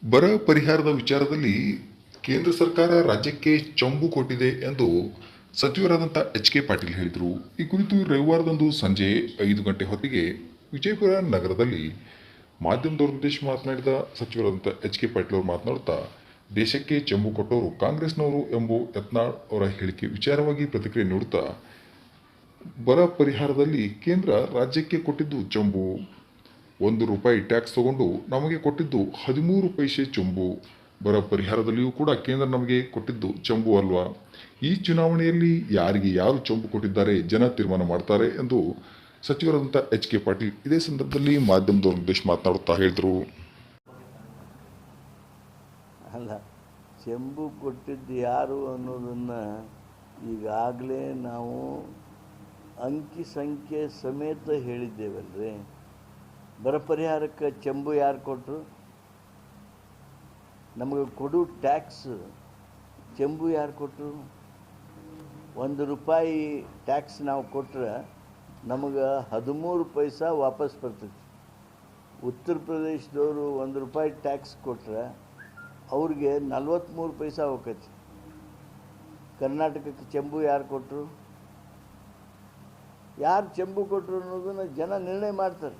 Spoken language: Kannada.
ಬರ ಪರಿಹಾರದ ವಿಚಾರದಲ್ಲಿ ಕೇಂದ್ರ ಸರ್ಕಾರ ರಾಜ್ಯಕ್ಕೆ ಚಂಬು ಕೊಟ್ಟಿದೆ ಎಂದು ಸಚಿವರಾದಂಥ ಎಚ್ ಕೆ ಪಾಟೀಲ್ ಹೇಳಿದರು. ಈ ಕುರಿತು ರವಿವಾರದಂದು ಸಂಜೆ 5 ಗಂಟೆ ಹೊತ್ತಿಗೆ ವಿಜಯಪುರ ನಗರದಲ್ಲಿ ಮಾಧ್ಯಮದವರೊಂದಿಗೆ ಮಾತನಾಡಿದ ಸಚಿವರಾದಂಥ ಎಚ್ ಕೆ ಪಾಟೀಲ್ ಅವರು ಮಾತನಾಡುತ್ತಾ, ದೇಶಕ್ಕೆ ಚಂಬು ಕೊಟ್ಟವರು ಕಾಂಗ್ರೆಸ್ನವರು ಎಂಬ ಯತ್ನಾಳ್ ಅವರ ಹೇಳಿಕೆ ವಿಚಾರವಾಗಿ ಪ್ರತಿಕ್ರಿಯೆ ನೀಡುತ್ತಾ, ಬರ ಪರಿಹಾರದಲ್ಲಿ ಕೇಂದ್ರ ರಾಜ್ಯಕ್ಕೆ ಕೊಟ್ಟಿದ್ದು ಚಂಬು, ₹1 ಟ್ಯಾಕ್ಸ್ ತಗೊಂಡು ನಮಗೆ ಕೊಟ್ಟಿದ್ದು 13 ಪೈಸೆ ಚಂಬು. ಬರ ಪರಿಹಾರದಲ್ಲಿಯೂ ಕೂಡ ಕೇಂದ್ರ ನಮಗೆ ಕೊಟ್ಟಿದ್ದು ಚಂಬು ಅಲ್ವಾ? ಈ ಚುನಾವಣೆಯಲ್ಲಿ ಯಾರಿಗೆ ಯಾರು ಚಂಬು ಕೊಟ್ಟಿದ್ದಾರೆ ಜನ ತೀರ್ಮಾನ ಮಾಡ್ತಾರೆ ಎಂದು ಸಚಿವರಾದಂಥ ಎಚ್ ಕೆ ಪಾಟೀಲ್ ಇದೇ ಸಂದರ್ಭದಲ್ಲಿ ಮಾಧ್ಯಮದವರೊಂದಿಗೆ ಮಾತನಾಡುತ್ತಾ ಹೇಳಿದರು. ಅಲ್ಲ, ಚೆಂಬು ಕೊಟ್ಟಿದ್ದು ಯಾರು ಅನ್ನೋದನ್ನು ಈಗಾಗಲೇ ನಾವು ಅಂಕಿ ಸಂಖ್ಯೆ ಸಮೇತ ಹೇಳಿದ್ದೇವಲ್ರಿ. ಬರ ಪರಿಹಾರಕ್ಕೆ ಚೆಂಬು ಯಾರು ಕೊಟ್ಟರು? ನಮಗೆ ಕೊಡು ಟ್ಯಾಕ್ಸ್ ಚೆಂಬು ಯಾರು ಕೊಟ್ಟರು? ₹1 ಟ್ಯಾಕ್ಸ್ ನಾವು ಕೊಟ್ಟರೆ ನಮಗೆ 13 ಪೈಸಾ ವಾಪಸ್ ಬರ್ತೈತಿ. ಉತ್ತರ ಪ್ರದೇಶದವರು ₹1 ಟ್ಯಾಕ್ಸ್ ಕೊಟ್ಟರೆ ಅವ್ರಿಗೆ 43 ಪೈಸಾ ಹೋಗೈತಿ. ಕರ್ನಾಟಕಕ್ಕೆ ಚೆಂಬು ಯಾರು ಕೊಟ್ಟರು? ಯಾರು ಚೆಂಬು ಕೊಟ್ಟರು ಅನ್ನೋದನ್ನು ಜನ ನಿರ್ಣಯ ಮಾಡ್ತಾರೆ.